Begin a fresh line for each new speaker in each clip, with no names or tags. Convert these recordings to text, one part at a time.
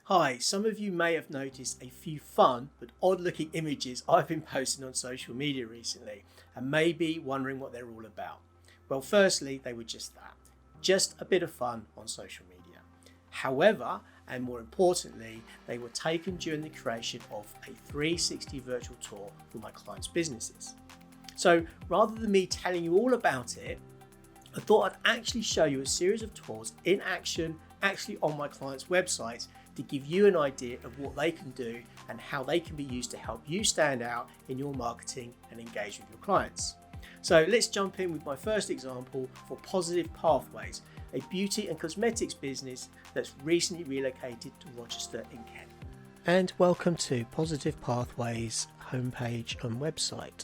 Hi, some of you may have noticed a few fun but odd looking images I've been posting on social media recently and may be wondering what they're all about. Well, firstly, they were just that, just a bit of fun on social media. However, and more importantly, they were taken during the creation of a 360 virtual tour for my clients' businesses. So rather than me telling you all about it, I thought I'd actually show you a series of tours in action, actually on my clients' websites, to give you an idea of what they can do and how they can be used to help you stand out in your marketing and engage with your clients. So let's jump in with my first example for Positive Pathways, a beauty and cosmetics business that's recently relocated to Rochester in Kent. And welcome to Positive Pathways homepage and website.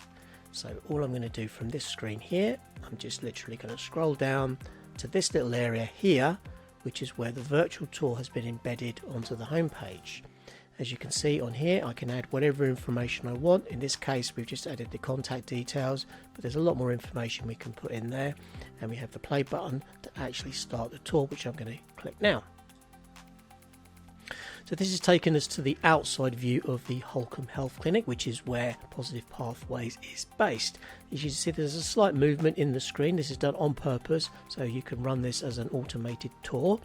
So all I'm going to do from this screen here, I'm just literally going to scroll down to this little area here, which is where the virtual tour has been embedded onto the homepage. As you can see on here, I can add whatever information I want. In this case, we've just added the contact details, but there's a lot more information we can put in there. And we have the play button to actually start the tour, which I'm going to click now. So this has taken us to the outside view of the Holcomb Health Clinic, which is where Positive Pathways is based. As you can see, there's a slight movement in the screen. This is done on purpose, so you can run this as an automated tour.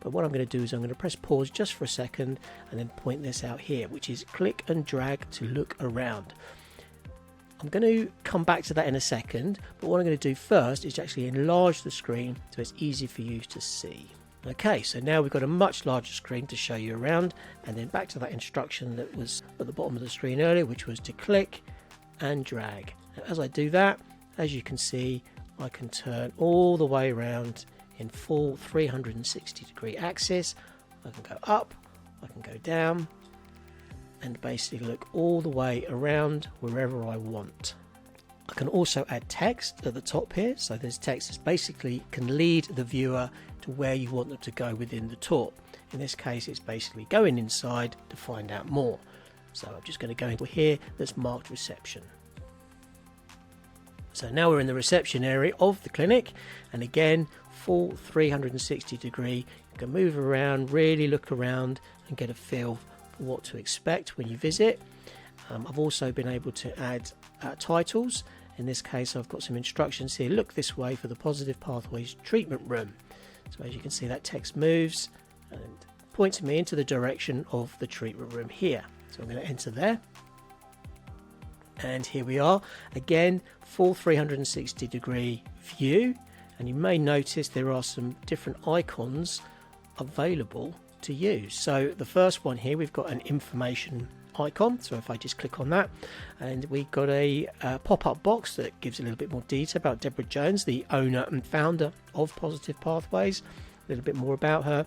But what I'm going to do is I'm going to press pause just for a second and then point this out here, which is click and drag to look around. I'm going to come back to that in a second, but what I'm going to do first is actually enlarge the screen so it's easy for you to see. Okay, so now we've got a much larger screen to show you around, and then back to that instruction that was at the bottom of the screen earlier, which was to click and drag. And as I do that, as you can see, I can turn all the way around in full 360 degree axis. I can go up, I can go down, and basically look all the way around wherever I want. I can also add text at the top here, so there's text that basically can lead the viewer to where you want them to go within the tour. In this case, it's basically going inside to find out more. So I'm just going to go into here that's marked reception. So now we're in the reception area of the clinic, and again, full 360 degree. You can move around, really look around and get a feel for what to expect when you visit. I've also been able to add titles. In this case, I've got some instructions here. Look this way for the Positive Pathways treatment room. So as you can see, that text moves and points me into the direction of the treatment room here. So I'm going to enter there. And here we are. Again, full 360 degree view. And you may notice there are some different icons available to use. So the first one here, we've got an information icon. So if I just click on that, and we've got a pop-up box that gives a little bit more detail about Deborah Jones, the owner and founder of Positive Pathways, a little bit more about her.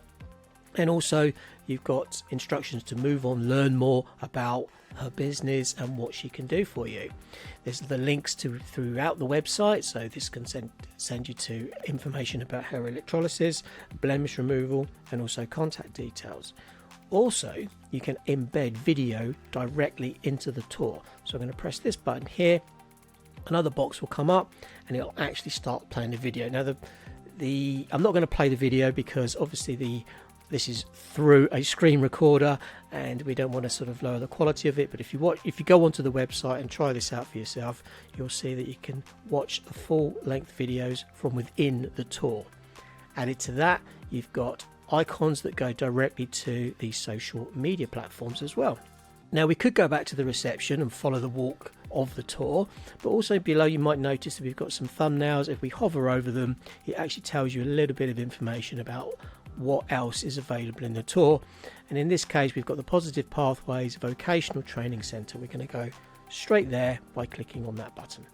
And also you've got instructions to move on, learn more about her business and what she can do for you. There's the links to throughout the website, so this can send you to information about hair electrolysis, blemish removal, and also contact details. Also, you can embed video directly into the tour. So I'm going to press this button here. Another box will come up and it'll actually start playing the video. Now, I'm not going to play the video because obviously this is through a screen recorder and we don't want to sort of lower the quality of it. But if you go onto the website and try this out for yourself, you'll see that you can watch the full-length videos from within the tour. Added to that, you've got icons that go directly to the social media platforms as well. Now we could go back to the reception and follow the walk of the tour, but also below you might notice that we've got some thumbnails. If we hover over them, it actually tells you a little bit of information about what else is available in the tour. And in this case, we've got the Positive Pathways Vocational Training Centre. We're going to go straight there by clicking on that button.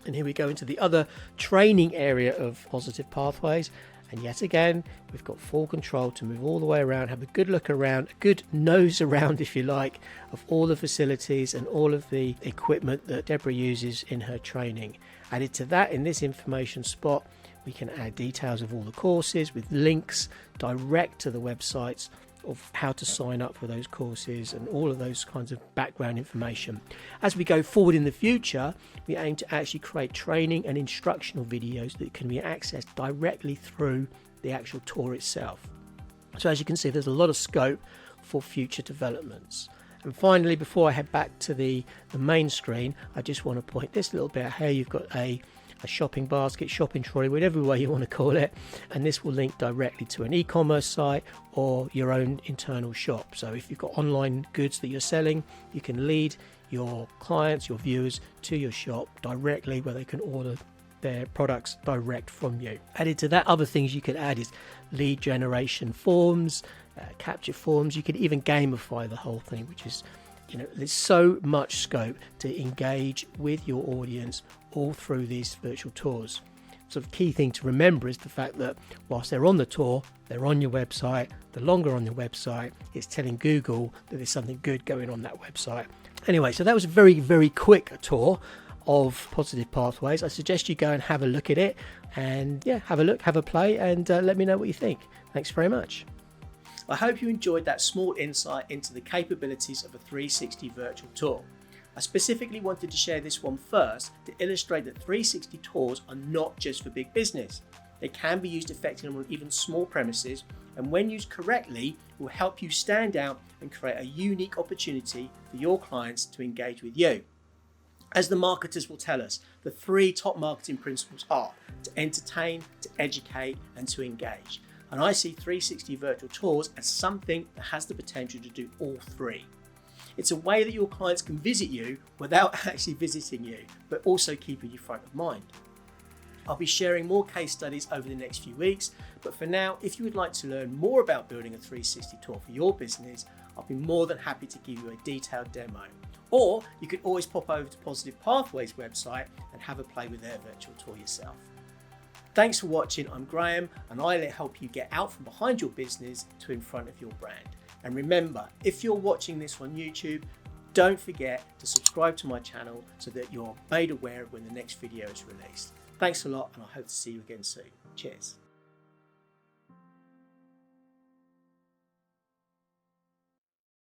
And here we go into the other training area of Positive Pathways. And yet again, we've got full control to move all the way around, have a good look around, a good nose around, if you like, of all the facilities and all of the equipment that Deborah uses in her training. Added to that, in this information spot, we can add details of all the courses with links direct to the websites of how to sign up for those courses and all of those kinds of background information. As we go forward in the future, we aim to actually create training and instructional videos that can be accessed directly through the actual tour itself. So as you can see, there's a lot of scope for future developments. And finally, before I head back to the main screen, I just want to point this little bit out here. You've got a shopping basket, shopping trolley, whatever way you want to call it, and this will link directly to an e-commerce site or your own internal shop. So if you've got online goods that you're selling, you can lead your clients, your viewers, to your shop directly, where they can order their products direct from you. Added to that, other things you could add is lead generation forms, capture forms. You could even gamify the whole thing, which is, there's so much scope to engage with your audience all through these virtual tours. So the key thing to remember is the fact that whilst they're on the tour, they're on your website. The longer on your website, it's telling Google that there's something good going on that website. Anyway, so that was a very, very quick tour of Positive Pathways. I suggest you go and have a look at it, and have a look, have a play, and let me know what you think. Thanks very much. I hope you enjoyed that small insight into the capabilities of a 360 virtual tour. I specifically wanted to share this one first to illustrate that 360 tours are not just for big business. They can be used effectively on even small premises, and when used correctly, will help you stand out and create a unique opportunity for your clients to engage with you. As the marketers will tell us, the 3 top marketing principles are to entertain, to educate, and to engage. And I see 360 virtual tours as something that has the potential to do all 3. It's a way that your clients can visit you without actually visiting you, but also keeping you front of mind. I'll be sharing more case studies over the next few weeks, but for now, if you would like to learn more about building a 360 tour for your business, I'll be more than happy to give you a detailed demo. Or you could always pop over to Positive Pathways website and have a play with their virtual tour yourself. Thanks for watching. I'm Graham, and I'll help you get out from behind your business to in front of your brand. And remember, if you're watching this on YouTube, don't forget to subscribe to my channel so that you're made aware of when the next video is released. Thanks a lot, and I hope to see you again soon. Cheers.